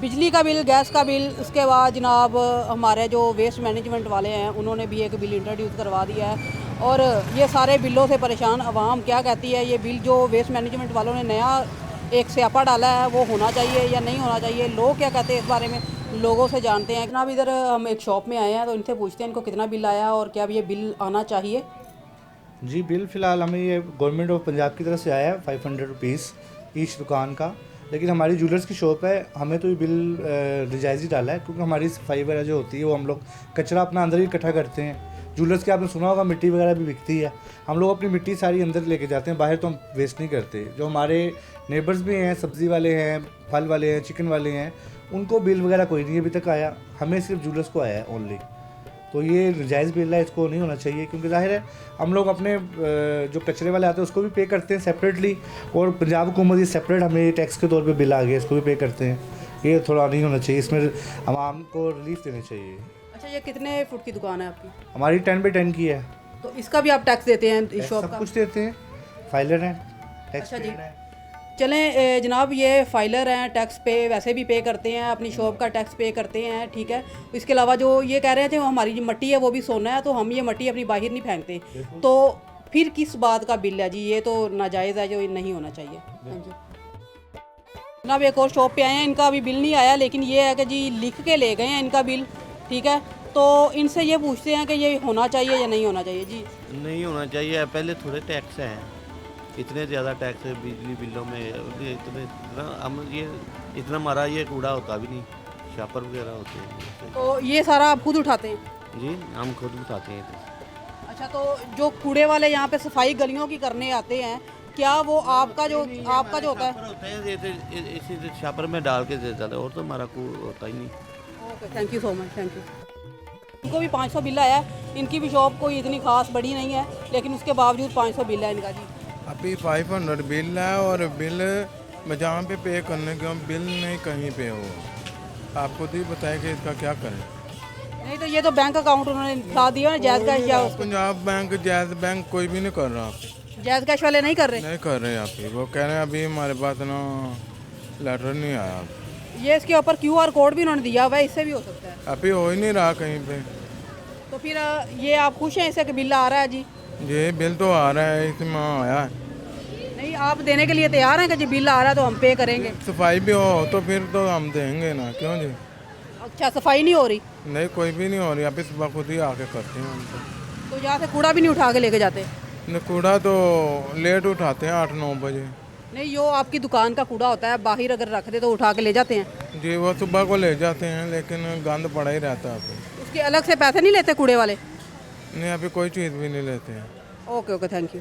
बिजली का bill, gas का बिल, उसके बाद जनाब हमारे जो वेस्ट मैनेजमेंट वाले हैं उन्होंने भी एक बिल इंट्रोड्यूस करवा दिया है। और ये सारे बिलों से परेशान आवाम क्या कहती है, ये बिल जो वेस्ट मैनेजमेंट वालों ने नया एक स्यापा डाला है वो होना चाहिए या नहीं होना चाहिए, लोग क्या कहते हैं इस बारे में लोगों से जानते हैं। जनाब इधर हम एक शॉप में आए हैं तो इनसे पूछते हैं इनको कितना बिल आया और क्या ये बिल आना चाहिए। जी बिल फ़िलहाल हमें ये गवर्नमेंट ऑफ पंजाब की तरफ से आया है 500 रुपीज़ ईच दुकान का। लेकिन हमारी ज्वेलर्स की शॉप है, हमें तो ये बिल रिजायज़ ही डाला है क्योंकि हमारी सफाई वगैरह जो होती है वो हम लोग कचरा अपना अंदर ही इकट्ठा करते हैं। ज्वेलर्स के आपने सुना होगा मिट्टी वगैरह भी बिकती है, हम लोग अपनी मिट्टी सारी अंदर लेके जाते हैं, बाहर तो हम वेस्ट नहीं करते। जो हमारे नेबर्स भी हैं, सब्ज़ी वाले हैं, फल वाले हैं, चिकन वाले हैं, उनको बिल वगैरह कोई नहीं अभी तक आया, हमें सिर्फ ज्वेलर्स को आया है ओनली। तो ये जायज़ बिल है, इसको नहीं होना चाहिए क्योंकि ज़ाहिर है हम लोग अपने जो कचरे वाले आते हैं उसको भी पे करते हैं सेपरेटली, और पंजाब हुकूमत ये सेपरेट हमें टैक्स के तौर पे बिल आ गया, इसको भी पे करते हैं। ये थोड़ा नहीं होना चाहिए, इसमें आवाम को रिलीफ देना चाहिए। अच्छा, ये कितने फुट की दुकान है आपकी? हमारी 10 बाई 10 की है। तो इसका भी आप टैक्स देते हैं इस शॉप सब का? कुछ देते हैं, फाइलर हैं, टैक्स अच्छा जी। पेड हैं। चलें जनाब, ये फाइलर हैं, टैक्स पे वैसे भी पे करते हैं, अपनी शॉप का टैक्स पे करते हैं, ठीक है। इसके अलावा जो ये कह रहे थे हमारी जो मट्टी है वो भी सोना है, तो हम ये मट्टी अपनी बाहर नहीं फेंकते, तो फिर किस बात का बिल है जी? ये तो नाजायज़ है, जो नहीं होना चाहिए। हाँ जी जनाब, एक और शॉप पे आए हैं, इनका अभी बिल नहीं आया, लेकिन ये है कि जी लिख के ले गए हैं इनका बिल, ठीक है। तो इनसे ये पूछते हैं कि ये होना चाहिए या नहीं होना चाहिए जी? नहीं होना चाहिए। पहले थोड़े टैक्स हैं, इतने ज़्यादा टैक्स है बिजली बिलों में, इतना हम ये इतना हमारा ये कूड़ा होता भी नहीं, शापर वगैरह होते हैं। तो ये सारा आप खुद उठाते हैं? जी हम खुद उठाते हैं। अच्छा, तो जो कूड़े वाले यहाँ पे सफाई गलियों की करने आते हैं, क्या वो आपका जो होता है? होते हैं इसी शापर में डाल के दे जाते हैं, और तो हमारा होता ही नहीं। Okay, thank you so much, thank you. इनको भी 500 बिल आया है, इनकी भी शॉप कोई इतनी खास बड़ी नहीं है, लेकिन उसके बावजूद 500 बिल है इनका जी। अभी 500 बिल है, और बिल मैं जहाँ पे करने का बिल नहीं कहीं पे हो, आप खुद ही बताएं कि इसका क्या करें। नहीं तो ये तो बैंक अकाउंट उन्होंने ला दिया ना, जायज़ कैश या पंजाब बैंक, जैज बैंक कोई भी नहीं कर रहा, जायज़ कैश वाले नहीं कर रहे? नहीं कर रहे। आप वो कह रहे हैं अभी हमारे पास ना लेटर नहीं आया। ये इसके ऊपर QR कोड भी उन्होंने दिया हुआ है, इससे भी हो सकता है। अभी हो ही नहीं रहा कहीं पे। तो फिर ये आप खुश हैं इससे कि बिल आ रहा है जी? ये बिल तो आ रहा है, इसमें आया है। नहीं, आप देने के लिए तैयार हैं कि जी बिल आ रहा है तो हम पे करेंगे? सफाई भी हो तो फिर तो हम देंगे ना, क्यों जी? अच्छा, सफाई नहीं हो रही? नहीं, कोई भी नहीं हो रही, अभी सुबह खुद ही आके करते हैं हम तो यहाँ से कूड़ा भी नहीं उठा के लेके जाते? तो। कूड़ा तो लेट उठाते हैं, 8-9 बजे। नहीं, जो आपकी दुकान का कूड़ा होता है बाहर अगर रख दे तो उठा के ले जाते हैं? जी वो सुबह को ले जाते हैं, लेकिन गंद पड़ा ही रहता है अभी। उसके अलग से पैसे नहीं लेते कूड़े वाले? नहीं, अभी कोई चीज़ भी नहीं लेते हैं। ओके ओके, थैंक यू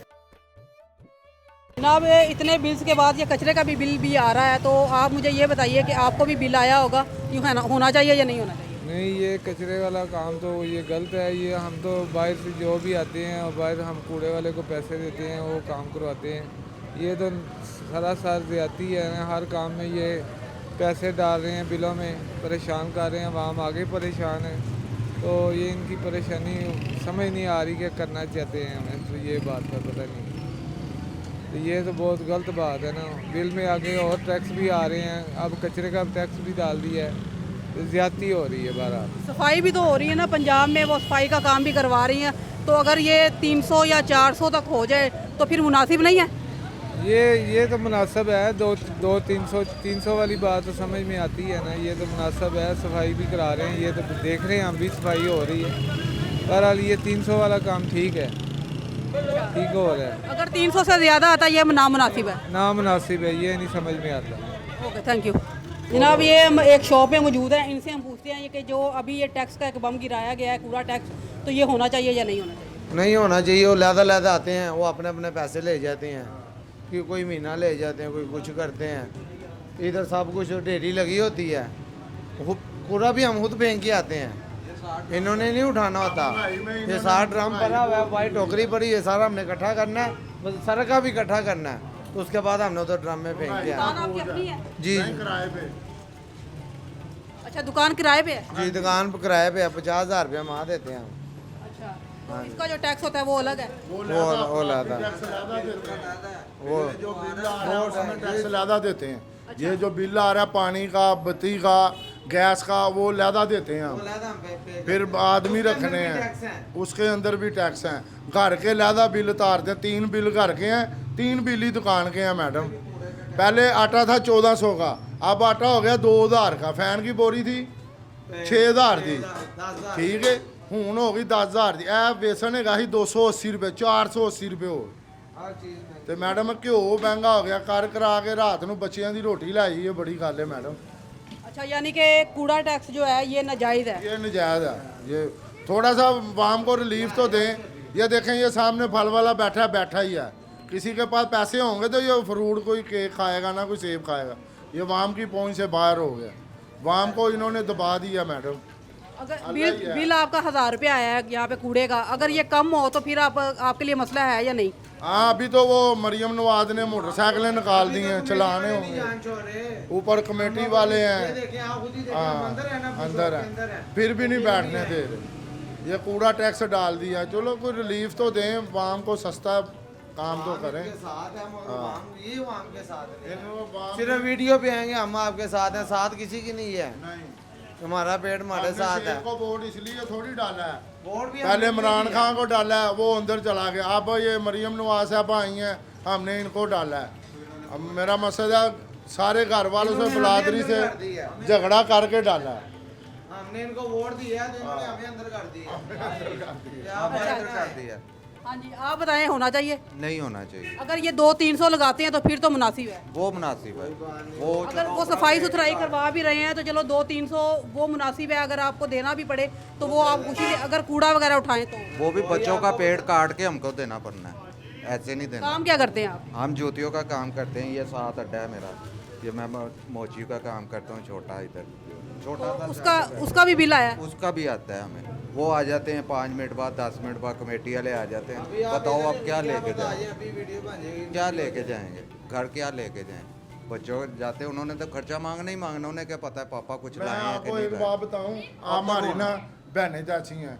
जनाब। इतने बिल्स के बाद ये कचरे का भी बिल भी आ रहा है, तो आप मुझे ये बताइए कि आपको भी बिल आया होगा, यूँ है ना, होना चाहिए या नहीं होना चाहिए? नहीं, ये कचरे वाला काम तो ये गलत है। ये हम तो बाहर से जो भी आते हैं और बाहर हम कूड़े वाले को पैसे देते हैं, वो काम करवाते हैं। ये तो सरासर ज़्यादती है, हर काम में ये पैसे डाल रहे हैं, बिलों में परेशान कर रहे हैं, आवाम आगे परेशान है। तो ये इनकी परेशानी समझ नहीं आ रही कि करना चाहते हैं हमें, तो ये बात का पता नहीं। तो ये तो बहुत गलत बात है ना, बिल में आगे और टैक्स भी आ रहे हैं, अब कचरे का टैक्स भी डाल दिया है, तो ज़्यादती हो रही है। बहरहाल सफाई भी तो हो रही है ना पंजाब में, वो सफाई का काम भी करवा रही हैं, तो अगर ये 300 या 400 तक हो जाए तो फिर मुनासिब नहीं है? ये तो मुनासिब है। 200-300 वाली बात तो समझ में आती है ना, ये तो मुनासिब है, सफाई भी करा रहे हैं, ये तो देख रहे हैं हम भी, सफाई हो रही है। बहरहाल ये 300 वाला काम ठीक है, ठीक हो रहा है। अगर 300 से ज़्यादा आता है ये नामुनासिब है? नामुनासिब है, ये नहीं समझ में आता। ओके, थैंक यू जनाब। ये हम एक शॉप में मौजूद है, इनसे हम पूछते हैं कि जो अभी ये टैक्स का एक बम गिराया गया है, कूड़ा टैक्स, तो ये होना चाहिए या नहीं होना चाहिए? नहीं होना चाहिए। वो लहदा आते हैं, वो अपने अपने पैसे ले जाते हैं, कि कोई महीना ले जाते हैं, कोई कुछ करते हैं। इधर सब कुछ ढेरी लगी होती है, पूरा भी हम खुद फेंक के आते हैं, इन्होंने नहीं उठाना होता। ये 60 ड्रम भरा हुआ है, वाइट टोकरी पड़ी है, सारा हमने इकट्ठा करना है, बस सर का भी इकट्ठा करना है, तो उसके बाद हमने उधर ड्रम में फेंक दिया। दुकान आपकी अपनी है? जी किराए पे। अच्छा, दुकान किराए पे है? जी दुकान पर किराए पे है, 50,000 रुपया माह देते हैं हम। अच्छा, तो इसका जो टैक्स होता है वो अलग है? वो लादा वो टैक्स ज़्यादा देते हैं, ये जो बिल आ रहा है पानी का, बत्ती का, गैस का, वो लहदा देते हैं हम। फिर आदमी रखने हैं, उसके अंदर भी टैक्स हैं। घर के लहदा बिल उतारते हैं, 3 बिल घर के हैं, 3 बिल ही दुकान के हैं मैडम। पहले आटा था 1400 का, अब आटा हो गया 2000 का। फैन की बोरी थी 6000 दी, ठीक है, हूँ हो गई 10000 दी। ए बेसन है ही 280 रुपये, 480 रुपये हो। तो मैडम घ्यो महंगा हो गया, कर करा के रात ਨੂੰ ਬੱਚਿਆਂ ਦੀ ਰੋਟੀ ਲਾਈ, ये बड़ी गल है मैडम। अच्छा, यानी कि कूड़ा टैक्स जो है ये नाजायज़ है। ये नजायज़ है। ये थोड़ा सा वाम को रिलीफ तो दें। ये देखें, ये सामने फल वाला बैठा ही है। किसी के पास पैसे होंगे तो ये फ्रूट कोई केक खाएगा ना कोई सेब खाएगा। ये वाम की पहुंच से बाहर हो गया। वाम को इन्होंने दबा दिया मैडम। अगर बिल आपका 1000 रुपये आया है यहाँ पे कूड़े का, अगर ये कम हो तो फिर आपके लिए मसला है या नहीं? हाँ, अभी तो वो मरियम नवाज ने मोटरसाइकिलें निकाल दी हैं, चलाने होंगे। ऊपर कमेटी वाले हैं, हाँ अंदर है, फिर भी नहीं बैठने दे रहे। ये कूड़ा टैक्स डाल दिया। चलो कोई रिलीफ तो दें, वाम को सस्ता काम तो करें। सिर्फ वीडियो पे आएंगे, हम आपके साथ हैं, साथ किसी की नहीं है। हमारा पेट हमारे साथ है। को वोट इसलिए थोड़ी डाला है, वोट भी पहले इमरान खान को डाला है, वो अंदर चला गया। अब ये मरियम नवाज साहब आई हैं, हमने इनको डाला है। अब मेरा मकसद है सारे घर वालों से बिरादरी से झगड़ा करके डाला है। हमने इनको वोट दिया तो इन्होंने हमें अंदर कर दिया। अंदर कर दिया। हाँ जी, आप बताएं, होना चाहिए? नहीं होना चाहिए। अगर ये 200-300 लगाते हैं तो फिर तो मुनासिब है। वो मुनासिब है। वो अगर वो सफाई सुथराई करवा भी रहे हैं तो चलो 200-300 वो मुनासिब है। अगर आपको देना भी पड़े तो वो आप खुशी से, अगर कूड़ा वगैरह उठाएं तो वो भी बच्चों का पेट काट के हमको देना पड़ना है, ऐसे नहीं देना। काम क्या करते हैं आप? हम जूतियों का काम करते हैं। ये 7 अड्डा है मेरा। ये मैं मोची का काम करता हूँ, छोटा इधर छोटा सा। उसका भी बिल आया? उसका भी आता है हमें। वो आ जाते हैं 5 मिनट बाद, 10 मिनट बाद कमेटी वाले आ जाते हैं। बताओ आप क्या लेके जाएंगे, क्या लेके जाएंगे घर, क्या लेके जाएं? बच्चों जाते हैं, उन्होंने तो खर्चा मांगना ही मांगना। उन्हें क्या पता है पापा कुछ मैं लाए हैं कि आपको नहीं एक लाए। बात बताऊं, आप हमारी ना बहनें चाची हैं।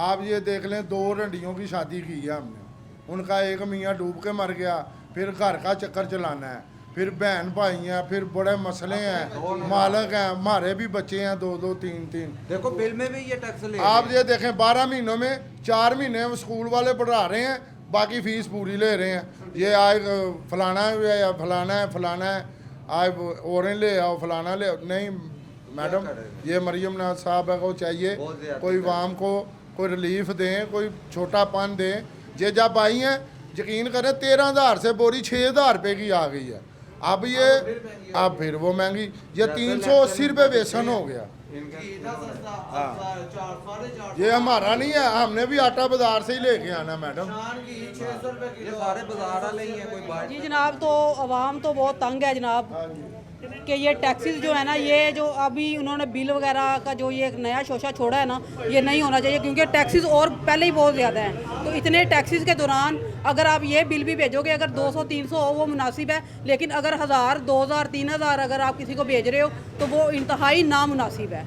आप ये देख लें, 2 रंडियों की शादी की है हमने। उनका एक मियाँ डूब के मर गया, फिर घर का चक्कर चलाना है, फिर बहन भाई हैं, फिर बड़े मसले हैं, मालक हैं, हमारे भी बच्चे हैं 2-2 3-3। देखो बिल में भी ये टैक्स ले। आप ये देखें, 12 महीनों में 4 महीने स्कूल वाले पढ़ा रहे हैं, बाकी फीस पूरी ले रहे हैं। ये आज फलाना है या फलाना है, आज औरें ले आओ, फलाना ले आओ। नहीं मैडम, ये मरियम नवाज साहब को चाहिए कोई वाम को कोई रिलीफ दें, कोई छोटापन दें। ये जब आई हैं, यकीन करें 13,000 से बोरी 6,000 रुपये की आ गई है। अब ये अब फिर वो महंगी, ये 380 रुपये बेसन हो गया। ये हमारा नहीं है, हमने भी आटा बाजार से ही लेके आना मैडम। ये सारे बाजार वाले ही हैं, कोई बाहर। जी जनाब, तो आवाम तो बहुत तंग है जनाब कि ये टैक्सेस जो है ना, ये जो अभी उन्होंने बिल वगैरह का जो ये नया शोशा छोड़ा है ना, ये नहीं होना चाहिए, क्योंकि टैक्सेस और पहले ही बहुत ज़्यादा हैं। तो इतने टैक्सेस के दौरान अगर आप ये बिल भी भेजोगे, अगर 200-300 हो वो मुनासिब है, लेकिन अगर 1000, 2000, 3000 अगर आप किसी को भेज रहे हो तो वो इंतहाई नामुनासिब है।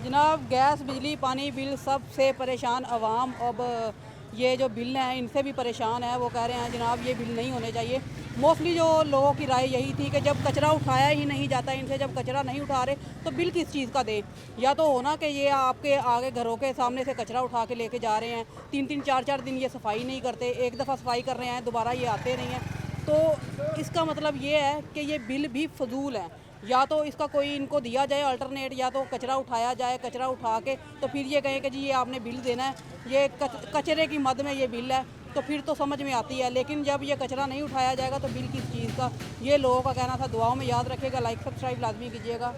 जनाब, गैस, बिजली, पानी बिल सबसे परेशान आवाम अब ये जो बिल हैं इनसे भी परेशान है। वो कह रहे हैं जनाब ये बिल नहीं होने चाहिए। मोस्टली जो लोगों की राय यही थी कि जब कचरा उठाया ही नहीं जाता इनसे, जब कचरा नहीं उठा रहे तो बिल किस चीज़ का दें? या तो होना कि ये आपके आगे घरों के सामने से कचरा उठा के लेके जा रहे हैं, 3-3, 4-4 दिन ये सफाई नहीं करते, एक दफ़ा सफाई कर रहे हैं, दोबारा ये आते नहीं हैं। तो इसका मतलब ये है कि ये बिल भी फजूल है। या तो इसका कोई इनको दिया जाए अल्टरनेट, या तो कचरा उठाया जाए, कचरा उठा के तो फिर ये कहें कि जी ये आपने बिल देना है, ये कचरे की मद में ये बिल है, तो फिर तो समझ में आती है। लेकिन जब ये कचरा नहीं उठाया जाएगा तो बिल किस चीज़ का? ये लोगों का कहना था। दुआओं में याद रखिएगा, लाइक सब्सक्राइब लाजमी कीजिएगा।